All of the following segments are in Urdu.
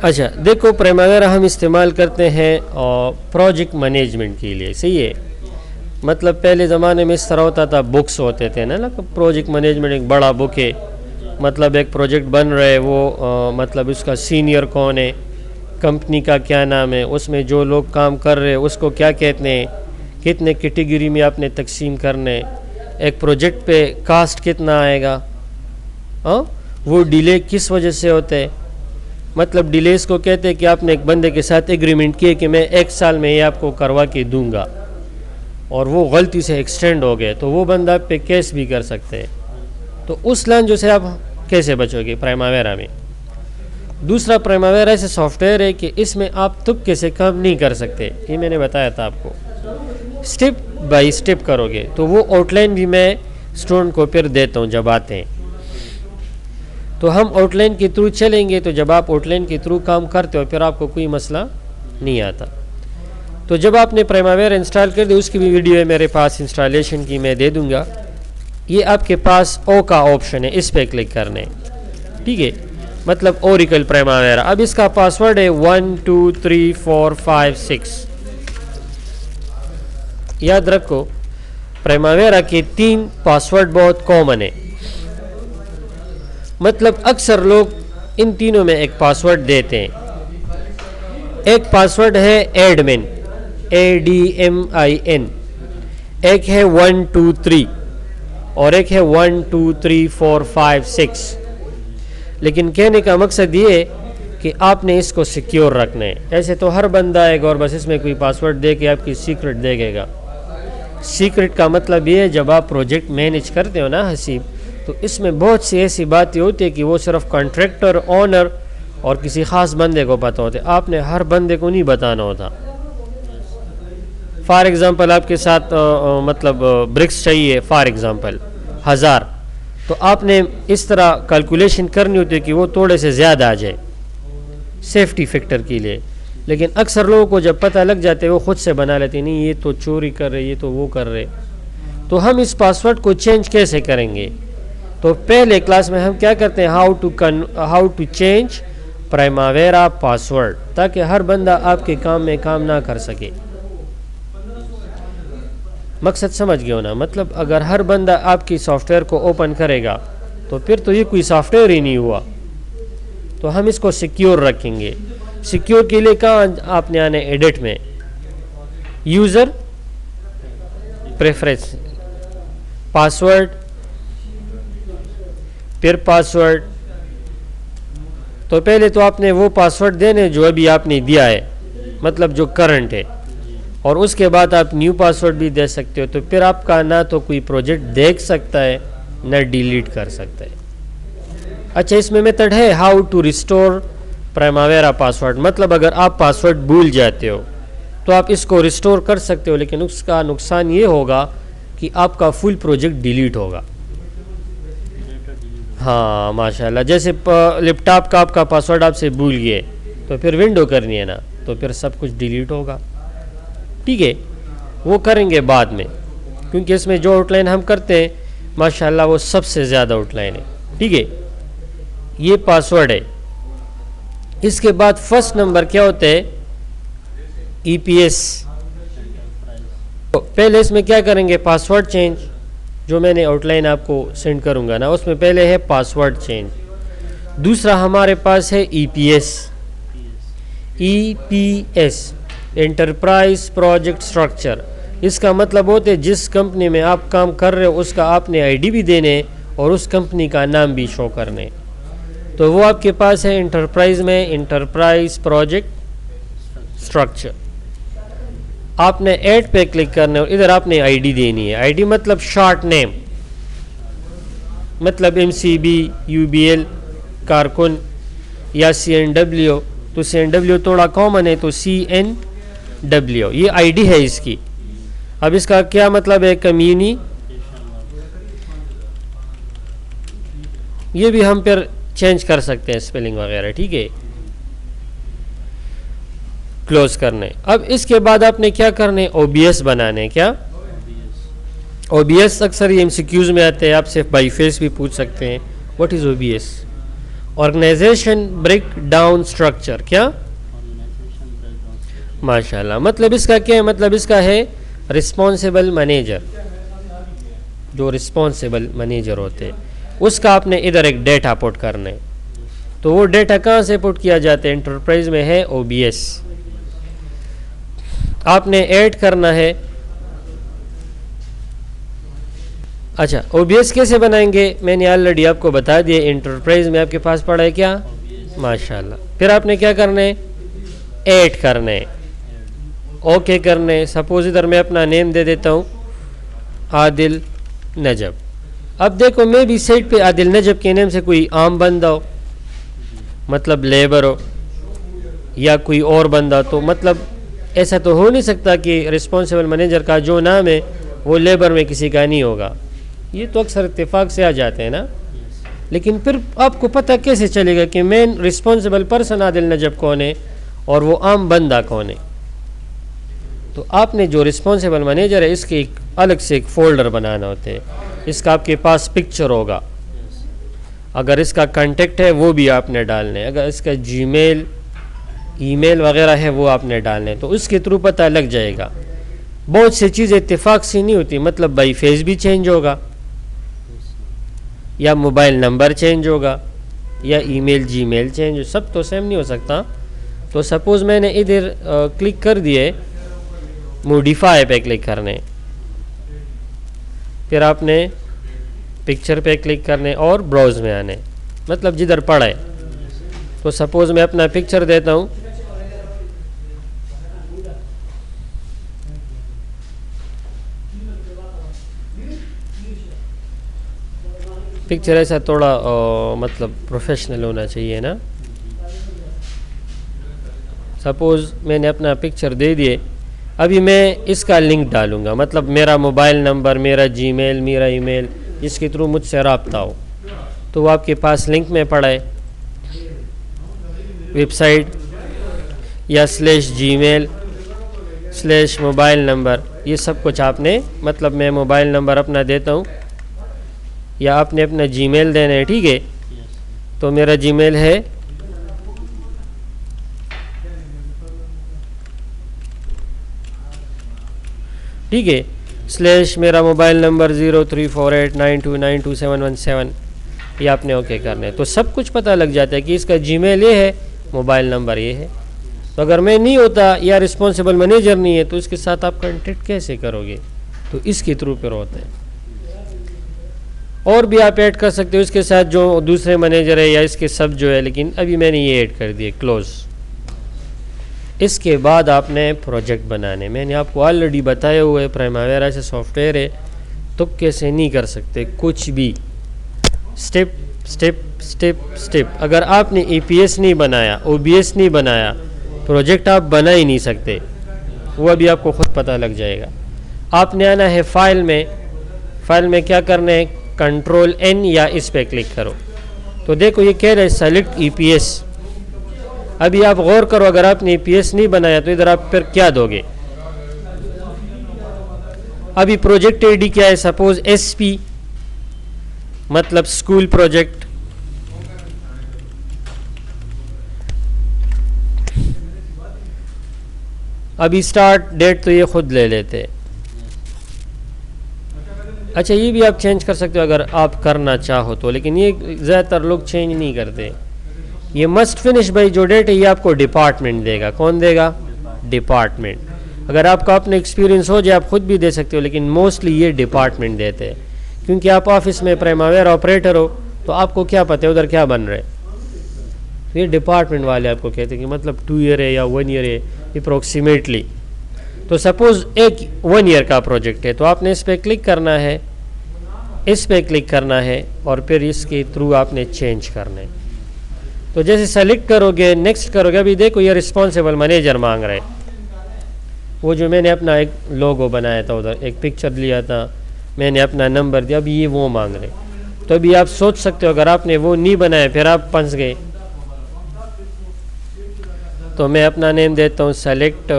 اچھا دیکھو پرائماویرا ہم استعمال کرتے ہیں پروجیکٹ مینجمنٹ کے لیے، صحیح ہے. مطلب پہلے زمانے میں اس طرح ہوتا تھا، بکس ہوتے تھے نا، پروجیکٹ مینجمنٹ ایک بڑا بک ہے. مطلب ایک پروجیکٹ بن رہا ہے، وہ مطلب اس کا سینئر کون ہے، کمپنی کا کیا نام ہے، اس میں جو لوگ کام کر رہے ہیں اس کو کیا کہتے ہیں، کتنے کیٹیگری میں آپ نے تقسیم کرنے، ایک پروجیکٹ پہ کاسٹ کتنا آئے گا، وہ ڈیلے کس وجہ سے ہوتے ہیں. مطلب ڈیلیز کو کہتے ہیں کہ آپ نے ایک بندے کے ساتھ ایگریمنٹ کیے کہ میں 1 سال میں یہ آپ کو کروا کے دوں گا، اور وہ غلطی سے ایکسٹینڈ ہو گئے تو وہ بندہ آپ پہ کیس بھی کر سکتے ہیں. تو اس لانجو سے آپ کیسے بچو گے پرائماویرا میں. دوسرا پرائماویرا ایسے سافٹ ویئر ہے کہ اس میں آپ تبکے سے کام نہیں کر سکتے، یہ میں نے بتایا تھا آپ کو. اسٹیپ بائی اسٹیپ کرو گے تو وہ آؤٹ لائن بھی میں اسٹوڈنٹ کو پھر دیتا ہوں جب آتے ہیں. تو ہم آؤٹ لائن کے تھرو چلیں گے، تو جب آپ آؤٹ لائن کے تھرو کام کرتے ہو پھر آپ کو کوئی مسئلہ نہیں آتا. تو جب آپ نے پرائماویرا انسٹال کر دیا، اس کی بھی ویڈیو ہے میرے پاس انسٹالیشن کی، میں دے دوں گا. یہ آپ کے پاس او کا آپشن ہے، اس پہ کلک کرنے، ٹھیک ہے. مطلب اوریکل پرائماویرا. اب اس کا پاسورڈ ہے 1 2 3 4 5 6. یاد رکھو پرائماویرا کے 3 پاسورڈ بہت کامن ہے. مطلب اکثر لوگ ان تینوں میں ایک پاسورڈ دیتے ہیں. ایک پاسورڈ ہے ایڈمن، ADMIN، ایک ہے 1 2 3 اور ایک ہے 1 2 3 4 5 6. لیکن کہنے کا مقصد یہ ہے کہ آپ نے اس کو سیکیور رکھنا ہے. ایسے تو ہر بندہ آئے گا اور بس اس میں کوئی پاسورڈ دے کے آپ کی سیکرٹ دے گے گا. سیکرٹ کا مطلب یہ ہے جب آپ پروجیکٹ مینیج کرتے ہو نا حسیب، تو اس میں بہت سی ایسی باتیں ہوتی ہیں کہ وہ صرف کانٹریکٹر، اونر اور کسی خاص بندے کو پتہ ہوتے. آپ نے ہر بندے کو نہیں بتانا ہوتا. فار ایگزامپل آپ کے ساتھ مطلب برکس چاہیے فار ایگزامپل 1000، تو آپ نے اس طرح کیلکولیشن کرنی ہوتی ہے کہ وہ تھوڑے سے زیادہ آ جائے سیفٹی فیکٹر کے لیے. لیکن اکثر لوگوں کو جب پتہ لگ جاتے وہ خود سے بنا لیتے، نہیں یہ تو چوری کر رہے، یہ تو وہ کر رہے. تو ہم اس پاسورڈ کو چینج کیسے کریں گے؟ تو پہلے کلاس میں ہم کیا کرتے ہیں، ہاؤ ٹو چینج پرائماویرا پاسورڈ، تاکہ ہر بندہ آپ کے کام میں کام نہ کر سکے. مقصد سمجھ گئے ہو نا؟ مطلب اگر ہر بندہ آپ کی سافٹ ویئر کو اوپن کرے گا تو پھر تو یہ کوئی سافٹ ویئر ہی نہیں ہوا. تو ہم اس کو سیکیور رکھیں گے. سیکیور کے لیے کہاں آپ نے آنے، ایڈٹ میں یوزر پریفرنس، پاسورڈ، پھر پاسورڈ. تو پہلے تو آپ نے وہ پاسورڈ دینے جو ابھی آپ نے دیا ہے، مطلب جو کرنٹ ہے، اور اس کے بعد آپ نیو پاسورڈ بھی دے سکتے ہو. تو پھر آپ کا نہ تو کوئی پروجیکٹ دیکھ سکتا ہے نہ ڈیلیٹ کر سکتا ہے. اچھا اس میں میتھڈ ہے ہاؤ ٹو ریسٹور پرائماویرا پاسورڈ. مطلب اگر آپ پاسورڈ بھول جاتے ہو تو آپ اس کو ریسٹور کر سکتے ہو، لیکن اس کا نقصان یہ ہوگا کہ آپ کا فل پروجیکٹ ڈیلیٹ ہوگا. ہاں ماشاءاللہ، جیسے لیپ ٹاپ کا آپ کا پاسورڈ آپ سے بھول گئے تو پھر ونڈو کرنی ہے نا، تو پھر سب کچھ ڈیلیٹ ہوگا. ٹھیک ہے، وہ کریں گے بعد میں، کیونکہ اس میں جو آؤٹ لائن ہم کرتے ہیں ماشاءاللہ وہ سب سے زیادہ آؤٹ لائن ہے. ٹھیک ہے، یہ پاسورڈ ہے. اس کے بعد فرسٹ نمبر کیا ہوتا ہے، EPS. پہلے اس میں کیا کریں گے، پاسورڈ چینج، جو میں نے آؤٹ لائن آپ کو سینڈ کروں گا نا، اس میں پہلے ہے پاسورڈ چینج. دوسرا ہمارے پاس ہے EPS. Enterprise project structure. اس کا مطلب ہوتا ہے جس کمپنی میں آپ کام کر رہے ہو اس کا آپ نے ID بھی دینے اور اس کمپنی کا نام بھی شو کرنے. تو وہ آپ کے پاس ہے انٹرپرائز میں انٹرپرائز پروجیکٹ اسٹرکچر. آپ نے ایڈ پہ کلک کرنا ہے اور ادھر آپ نے ID دینی ہے. ID مطلب شارٹ نیم، مطلب MCB، UBL، کارکن یا CNW. تو CNW تھوڑا کامن ہے تو CNW یہ ID ہے اس کی. اب اس کا کیا مطلب ہے، کمیونی. یہ بھی ہم پھر چینج کر سکتے ہیں اسپیلنگ وغیرہ. ٹھیک ہے، کلوز کرنے. اب اس کے بعد آپ نے کیا کرنے، OBS بنانے. کیا OBS اکثر یہ MCQs میں آتے ہیں، آپ سے بائی فیس بھی پوچھ سکتے ہیں what is OBS. Organisation break down structure. کیا ماشاء اللہ. مطلب اس کا کیا ہے؟ مطلب اس کا ہے رسپانسیبل مینیجر. جو رسپانسیبل مینیجر ہوتے اس کا آپ نے ادھر ایک ڈیٹا پٹ کرنا ہے. تو وہ ڈیٹا کہاں سے پٹ کیا جاتا ہے؟ انٹرپرائز میں ہے او بی ایس. آپ نے ایڈ کرنا ہے. اچھا او بی ایس کیسے بنائیں گے؟ میں نے آلریڈی آپ کو بتا دیا. انٹرپرائز میں آپ کے پاس پڑا ہے کیا؟ ماشاء اللہ. پھر آپ نے کیا کرنا ہے؟ ایڈ کرنا ہے. اوکے کرنا ہے. سپوز ادھر میں اپنا نیم دے دیتا ہوں عادل نجب. اب دیکھو میں بھی سائٹ پہ عادل نجب کے نیم سے کوئی عام بندہ ہو, مطلب لیبر ہو, یا کوئی اور بندہ, تو مطلب ایسا تو ہو نہیں سکتا کہ رسپانسیبل مینیجر کا جو نام ہے وہ لیبر میں کسی کا نہیں ہوگا. یہ تو اکثر اتفاق سے آ جاتے ہیں نا. لیکن پھر آپ کو پتہ کیسے چلے گا کہ مین رسپانسیبل پرسن عادل نجب کون ہے اور وہ عام بندہ کون ہے؟ تو آپ نے جو رسپانسیبل مینیجر ہے اس کے ایک الگ سے ایک فولڈر بنانا ہوتا ہے. اس کا آپ کے پاس پکچر ہوگا. اگر اس کا کانٹیکٹ ہے وہ بھی آپ نے ڈالنا ہے. اگر اس کا جی میل ای میل وغیرہ ہے وہ آپ نے ڈالنا ہے. تو اس کے تھرو پتہ لگ جائے گا. بہت سی چیزیں اتفاق سے نہیں ہوتی. مطلب بائی فیس بھی چینج ہوگا, یا موبائل نمبر چینج ہوگا, یا ای میل جی میل چینج, سب تو سیم نہیں ہو سکتا. تو سپوز میں نے ادھر کلک کر دیے, موڈیفائی پہ کلک کرنے, پھر آپ نے پکچر پہ کلک کرنے اور براؤز میں آنے, مطلب جدھر پڑا ہے. تو سپوز میں اپنا پکچر دیتا ہوں. پکچر ایسا تھوڑا مطلب پروفیشنل ہونا چاہیے نا. سپوز میں نے اپنا پکچر دے دیے. ابھی میں اس کا لنک ڈالوں گا, مطلب میرا موبائل نمبر, میرا جی میل, میرا ای میل, جس کے تھرو مجھ سے رابطہ ہو, تو وہ آپ کے پاس لنک میں پڑا ہے. ویب سائٹ یا /جی میل /موبائل نمبر, یہ سب کچھ آپ نے, مطلب میں موبائل نمبر اپنا دیتا ہوں یا آپ نے اپنا جی میل دینا ہے. ٹھیک ہے, تو میرا جی میل ہے ٹھیک ہے میرا موبائل نمبر 034892922717. یہ آپ نے اوکے کرنا ہے. تو سب کچھ پتہ لگ جاتا ہے کہ اس کا جی میل یہ ہے, موبائل نمبر یہ ہے. تو اگر میں نہیں ہوتا یا رسپانسیبل مینیجر نہیں ہے تو اس کے ساتھ آپ کانٹیکٹ کیسے کرو گے؟ تو اس کے تھرو پہ ہوتا ہے. اور بھی آپ ایڈ کر سکتے ہو اس کے ساتھ جو دوسرے مینیجر ہے یا اس کے سب جو ہے, لیکن ابھی میں نے یہ ایڈ کر دیے. کلوز. اس کے بعد آپ نے پروجیکٹ بنانے. میں نے آپ کو آلریڈی بتایا ہوا ہے پرائماویرا سے سافٹ ویئر ہے, تکے سے نہیں کر سکتے کچھ بھی. Step step step step. اگر آپ نے ای پی ایس نہیں بنایا, او بی ایس نہیں بنایا, پروجیکٹ آپ بنا ہی نہیں سکتے. وہ ابھی آپ کو خود پتہ لگ جائے گا. آپ نے آنا ہے فائل میں. فائل میں کیا کرنا ہے؟ کنٹرول این یا اس پہ کلک کرو. تو دیکھو یہ کہہ رہا ہے سیلیکٹ ای پی ایس. ابھی آپ غور کرو, اگر آپ نے ای پی ایس نہیں بنایا تو ادھر آپ پھر کیا دو گے؟ ابھی پروجیکٹ آئی ڈی کیا ہے؟ سپوز ایس پی, مطلب اسکول پروجیکٹ. ابھی اسٹارٹ ڈیٹ تو یہ خود لے لیتے. اچھا یہ بھی آپ چینج کر سکتے ہو اگر آپ کرنا چاہو تو, لیکن یہ زیادہ تر لوگ چینج نہیں کرتے. یہ مسٹ فنش بھائی جو ڈیٹ ہے یہ آپ کو ڈپارٹمنٹ دے گا. کون دے گا؟ ڈپارٹمنٹ. اگر آپ کا اپنا ایکسپیرینس ہو جائے آپ خود بھی دے سکتے ہو, لیکن موسٹلی یہ ڈپارٹمنٹ دیتے ہیں, کیونکہ آپ آفس میں پرائماویرا آپریٹر ہو تو آپ کو کیا پتہ ہے ادھر کیا بن رہا ہے. یہ ڈپارٹمنٹ والے آپ کو کہتے ہیں کہ مطلب 2 ایئر ہے یا 1 ایئر ہے اپروکسیمیٹلی. تو سپوز ایک 1 ایئر کا پروجیکٹ ہے تو آپ نے اس پہ کلک کرنا ہے, اس پہ کلک کرنا ہے اور پھر اس کے تھرو آپ نے چینج کرنا ہے. تو جیسے سیلیکٹ کرو گے, نیکسٹ کرو گے, ابھی دیکھو یہ رسپانسیبل مینیجر مانگ رہے. وہ جو میں نے اپنا ایک لوگو بنایا تھا, ادھر ایک پکچر لیا تھا, میں نے اپنا نمبر دیا, ابھی یہ وہ مانگ رہے. تو ابھی آپ سوچ سکتے ہو اگر آپ نے وہ نہیں بنایا پھر آپ پھنس گئے. تو میں اپنا نیم دیتا ہوں سیلیکٹ,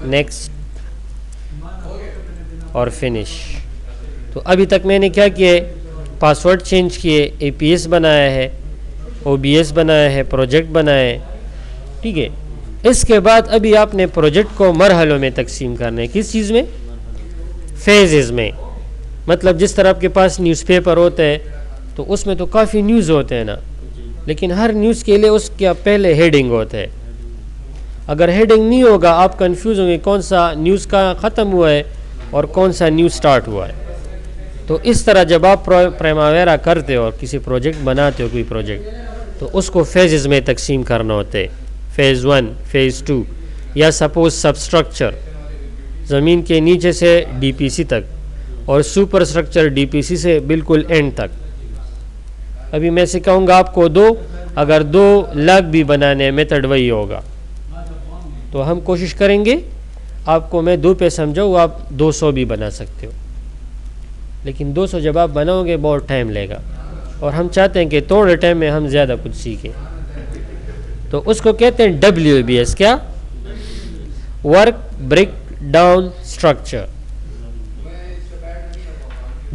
نیکسٹ اور فنش. تو ابھی تک میں نے کیا کیا ہے؟ پاسورڈ چینج کیے, اے پی ایس بنایا ہے, OBS بنایا ہے, پروجیکٹ بنایا ہے, ٹھیک ہے. اس کے بعد ابھی آپ نے پروجیکٹ کو مرحلوں میں تقسیم کرنا ہے. کس چیز میں؟ فیزز میں. مطلب جس طرح آپ کے پاس نیوز پیپر ہوتا ہے تو اس میں تو کافی نیوز ہوتے ہیں نا, لیکن ہر نیوز کے لیے اس کا پہلے ہیڈنگ ہوتا ہے. اگر ہیڈنگ نہیں ہوگا آپ کنفیوز ہوں گے کون سا نیوز کا ختم ہوا ہے اور کون سا نیوز سٹارٹ ہوا ہے. تو اس طرح جب آپ پریماویرا کرتے ہو اور کسی پروجیکٹ بناتے ہو کوئی پروجیکٹ تو اس کو فیزز میں تقسیم کرنا ہوتا ہے. فیز 1, فیز 2, یا سپوز سب اسٹرکچر زمین کے نیچے سے DPC تک اور سپر اسٹرکچر DPC سے بالکل اینڈ تک. ابھی میں سکھاؤں گا آپ کو 2, اگر 2 لاکھ بھی بنانے میتھڈ وہی ہوگا. تو ہم کوشش کریں گے آپ کو میں 2 پہ سمجھاؤں, آپ 200 بھی بنا سکتے ہو, لیکن 200 جب آپ بناؤ گے بہت ٹائم لے گا, اور ہم چاہتے ہیں کہ تھوڑے ٹائم میں ہم زیادہ کچھ سیکھیں. تو اس کو کہتے ہیں WBS. کیا؟ Work break down structure.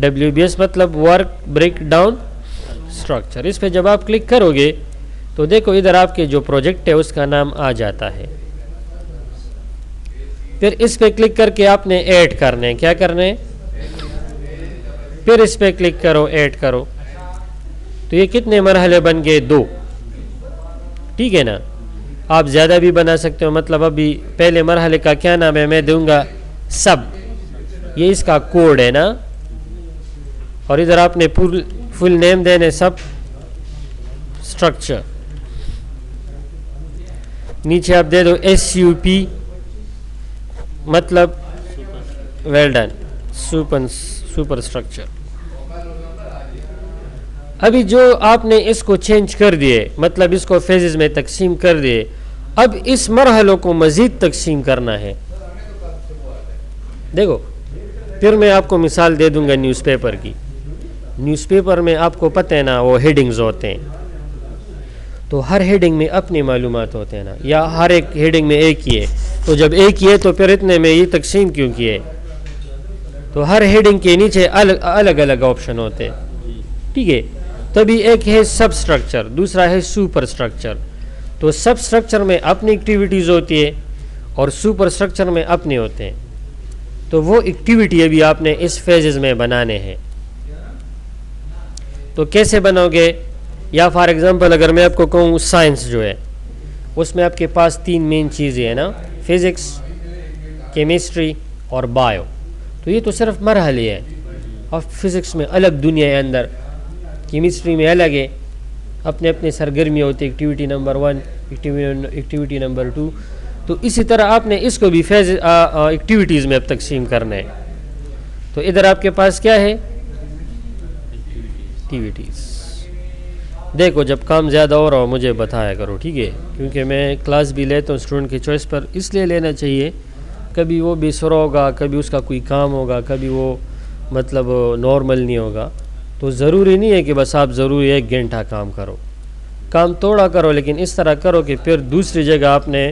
WBS مطلب ورک بریک ڈاؤن اسٹرکچر. اس پہ جب آپ کلک کرو گے تو دیکھو ادھر آپ کے جو پروجیکٹ ہے اس کا نام آ جاتا ہے. پھر اس پہ کلک کر کے آپ نے ایڈ کرنے. کیا کرنے؟ پھر اس پہ کلک کرو, ایڈ کرو. تو یہ کتنے مرحلے بن گئے؟ 2. ٹھیک ہے نا. آپ زیادہ بھی بنا سکتے ہو. مطلب ابھی پہلے مرحلے کا کیا نام ہے میں دوں گا سب, یہ اس کا کوڈ ہے نا, اور ادھر آپ نے فل نیم دینے سب اسٹرکچر. نیچے آپ دے دو SUP مطلب ویل ڈن سپر اسٹرکچر. ابھی جو آپ نے اس کو چینج کر دیے, مطلب اس کو فیزز میں تقسیم کر دیے, اب اس مرحلوں کو مزید تقسیم کرنا ہے. دیکھو پھر میں آپ کو مثال دے دوں گا نیوز پیپر کی. نیوز پیپر میں آپ کو پتہ ہے نا وہ ہیڈنگز ہوتے ہیں, تو ہر ہیڈنگ میں اپنی معلومات ہوتے ہیں نا, یا ہر ایک ہیڈنگ میں ایک ہی ہے. تو جب ایک ہی ہے تو پھر اتنے میں یہ تقسیم کیوں کیے؟ تو ہر ہیڈنگ کے نیچے الگ الگ آپشن ہوتے ہیں, ٹھیک ہے. تبھی ایک ہے سب اسٹرکچر, دوسرا ہے سپر اسٹرکچر. تو سب اسٹرکچر میں اپنی ایکٹیویٹیز ہوتی ہے اور سپر اسٹرکچر میں اپنے ہوتے ہیں. تو وہ ایکٹیویٹی ابھی آپ نے اس فیزز میں بنانے ہیں. تو کیسے بناؤ گے؟ یا فار ایگزامپل اگر میں آپ کو کہوں سائنس جو ہے اس میں آپ کے پاس 3 مین چیزیں ہیں نا, فزکس, کیمسٹری اور بایو. تو یہ تو صرف مرحلے ہیں. اور فزکس میں الگ دنیا ہے اندر, کیمسٹری میں الگ ہے, اپنے اپنے سرگرمی ہوتی ہے, ایکٹیویٹی نمبر 1, ایکٹیویٹی نمبر 2. تو اسی طرح آپ نے اس کو بھی فیز ایکٹیویٹیز میں اب تقسیم کرنا ہے. تو ادھر آپ کے پاس کیا ہے؟ ایکٹیویٹیز. دیکھو جب کام زیادہ ہو رہا ہو مجھے بتایا کرو, ٹھیک ہے, کیونکہ میں کلاس بھی لیتا ہوں اسٹوڈنٹ کی چوائس پر, اس لیے لینا چاہیے. کبھی وہ بے سر ہوگا, کبھی اس کا کوئی کام ہوگا, کبھی وہ مطلب نارمل نہیں ہوگا. تو ضروری نہیں ہے کہ بس آپ ضروری 1 گھنٹہ کام کرو. کام توڑا کرو, لیکن اس طرح کرو کہ پھر دوسری جگہ آپ نے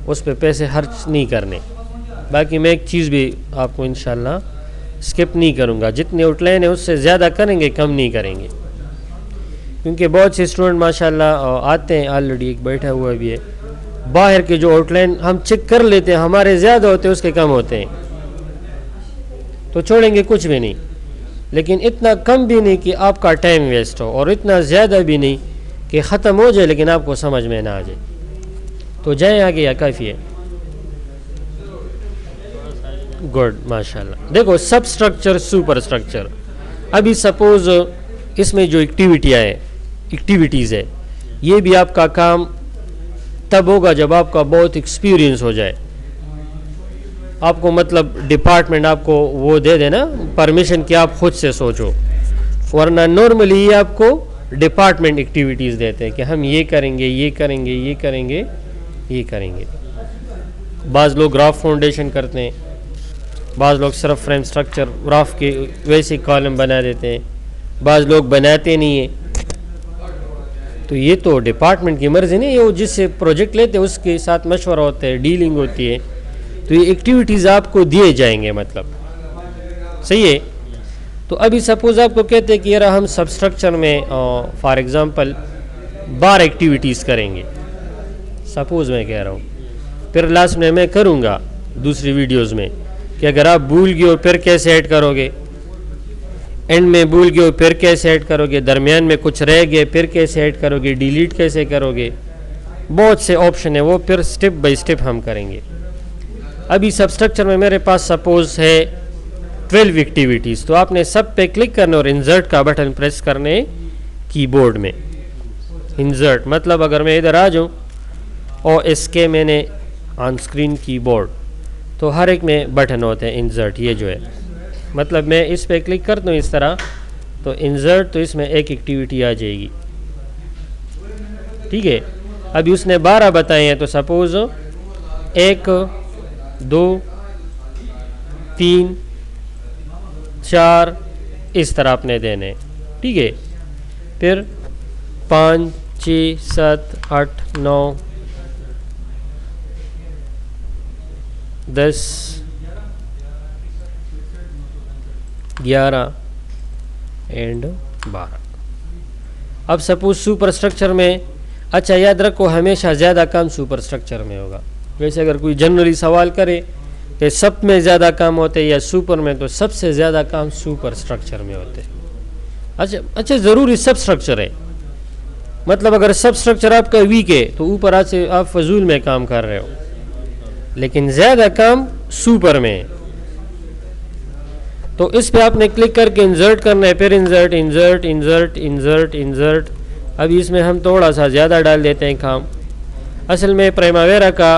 اس پہ پیسے خرچ نہیں کرنے. باقی میں ایک چیز بھی آپ کو انشاءاللہ اسکپ نہیں کروں گا, جتنے آؤٹ لائن ہیں اس سے زیادہ کریں گے, کم نہیں کریں گے. کیونکہ بہت سے اسٹوڈنٹ ماشاءاللہ آتے ہیں, آلریڈی ایک بیٹھا ہوا بھی ہے, باہر کے جو آؤٹ لائن ہم چیک کر لیتے ہیں ہمارے زیادہ ہوتے ہیں اس کے کم ہوتے ہیں, تو چھوڑیں گے کچھ بھی نہیں. لیکن اتنا کم بھی نہیں کہ آپ کا ٹائم ویسٹ ہو, اور اتنا زیادہ بھی نہیں کہ ختم ہو جائے لیکن آپ کو سمجھ میں نہ آ جائے. تو جائیں آگے یا کافی ہے؟ گڈ, ماشاءاللہ. دیکھو سب اسٹرکچر, سپر اسٹرکچر. ابھی سپوز اس میں جو ایکٹیویٹیز ہے یہ بھی آپ کا کام تب ہوگا جب آپ کا بہت ایکسپیرینس ہو جائے. آپ کو مطلب ڈپارٹمنٹ آپ کو وہ دے دے نا پرمیشن کہ آپ خود سے سوچو, ورنہ نارملی یہ آپ کو ڈپارٹمنٹ ایکٹیویٹیز دیتے ہیں کہ ہم یہ کریں گے, یہ کریں گے, یہ کریں گے, یہ کریں گے. بعض لوگ گراف فاؤنڈیشن کرتے ہیں, بعض لوگ صرف فریم سٹرکچر گراف کے ویسے کالم بنا دیتے ہیں, بعض لوگ بناتے نہیں ہیں. تو یہ تو ڈپارٹمنٹ کی مرضی نہیں, یہ جس سے پروجیکٹ لیتے ہیں اس کے ساتھ مشورہ ہوتا ہے, ڈیلنگ ہوتی ہے. تو یہ ایکٹیویٹیز آپ کو دیے جائیں گے, مطلب صحیح ہے. تو ابھی سپوز آپ کو کہتے ہیں کہ یار ہم سب اسٹرکچر میں فار ایگزامپل بار ایکٹیویٹیز کریں گے، سپوز میں کہہ رہا ہوں، پھر لاسٹ میں کروں گا دوسری ویڈیوز میں کہ اگر آپ بھول گئے ہو پھر کیسے ایڈ کرو گے، اینڈ میں بھول گئے ہو پھر کیسے ایڈ کرو گے، درمیان میں کچھ رہ گئے پھر کیسے ایڈ کرو گے، ڈیلیٹ کیسے کرو گے، بہت سے آپشن ہیں، وہ پھر سٹیپ بائی سٹیپ ہم کریں گے۔ ابھی سب اسٹرکچر میں میرے پاس سپوز ہے 12 ایکٹیویٹیز، تو آپ نے سب پہ کلک کرنا اور انسرٹ کا بٹن پریس کرنے کی بورڈ میں۔ انسرٹ مطلب اگر میں ادھر آ جاؤں اور اس کے میں نے آن اسکرین کی بورڈ، تو ہر ایک میں بٹن ہوتے ہیں انسرٹ، یہ جو ہے مطلب میں اس پہ کلک کرتا ہوں اس طرح تو انسرٹ، تو اس میں ایک ایکٹیویٹی آ جائے گی، ٹھیک ہے۔ ابھی اس نے 12 بتائے ہیں، تو سپوز 1 2 3 4 اس طرح اپنے دینے، ٹھیک ہے۔ پھر 5 6 7 8 9 10 11 اینڈ 12۔ اب سپوز سپر اسٹرکچر میں، اچھا یاد رکھو ہمیشہ زیادہ کام سپر اسٹرکچر میں ہوگا۔ ویسے اگر کوئی جنرلی سوال کرے کہ سب میں زیادہ کام ہوتے یا سپر میں، تو سب سے زیادہ کام سپر اسٹرکچر میں ہوتے۔ اچھا ضروری سب اسٹرکچر ہے، مطلب اگر سب اسٹرکچر آپ کا ویک ہے تو اوپر آج سے آپ فضول میں کام کر رہے ہو، لیکن زیادہ کام سپر میں ہے۔ تو اس پہ آپ نے کلک کر کے انسرٹ کرنا ہے، پھر insert insert insert insert insert. ابھی اس میں ہم تھوڑا سا زیادہ ڈال دیتے ہیں کام۔ اصل میں پرائماویرا کا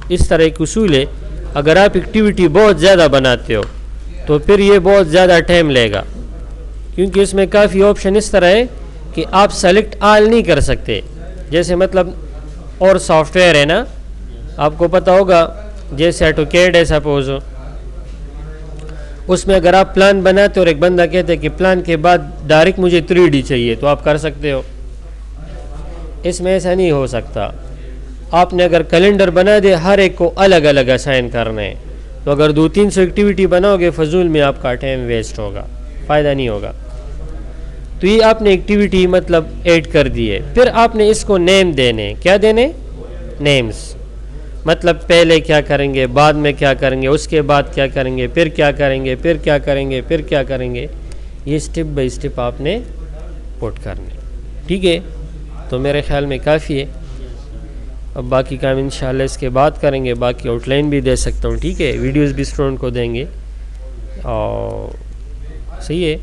اس طرح ایک اصول ہے، اگر آپ ایکٹیویٹی بہت زیادہ بناتے ہو تو پھر یہ بہت زیادہ ٹائم لے گا، کیونکہ اس میں کافی آپشن اس طرح ہے کہ آپ سلیکٹ آل نہیں کر سکتے۔ جیسے مطلب اور سافٹ ویئر ہے نا، آپ کو پتہ ہوگا، جیسے ایٹوکیڈ ہے سپوز، اس میں اگر آپ پلان بناتے اور ایک بندہ کہتے ہیں کہ پلان کے بعد ڈائریکٹ مجھے 3D چاہیے، تو آپ کر سکتے ہو۔ اس میں ایسا نہیں ہو سکتا۔ آپ نے اگر کیلنڈر بنا دے، ہر ایک کو الگ الگ اسائن کرنا ہے، تو اگر 200-300 ایکٹیویٹی بناؤ گے، فضول میں آپ کا ٹائم ویسٹ ہوگا، فائدہ نہیں ہوگا۔ تو یہ آپ نے ایکٹیویٹی مطلب ایڈ کر دی ہے، پھر آپ نے اس کو نیم دینے، کیا دینے؟ نیمز، مطلب پہلے کیا کریں گے، بعد میں کیا کریں گے، اس کے بعد کیا کریں گے، پھر کیا کریں گے، پھر کیا کریں گے، پھر کیا کریں گے، یہ سٹیپ بائی سٹیپ آپ نے پٹ کرنے، ٹھیک ہے۔ تو میرے خیال میں کافی ہے، اب باقی کام انشاءاللہ اس کے بعد کریں گے، باقی آؤٹ لائن بھی دے سکتا ہوں، ٹھیک ہے، ویڈیوز بھی اسٹوڈنٹ کو دیں گے، اور صحیح ہے۔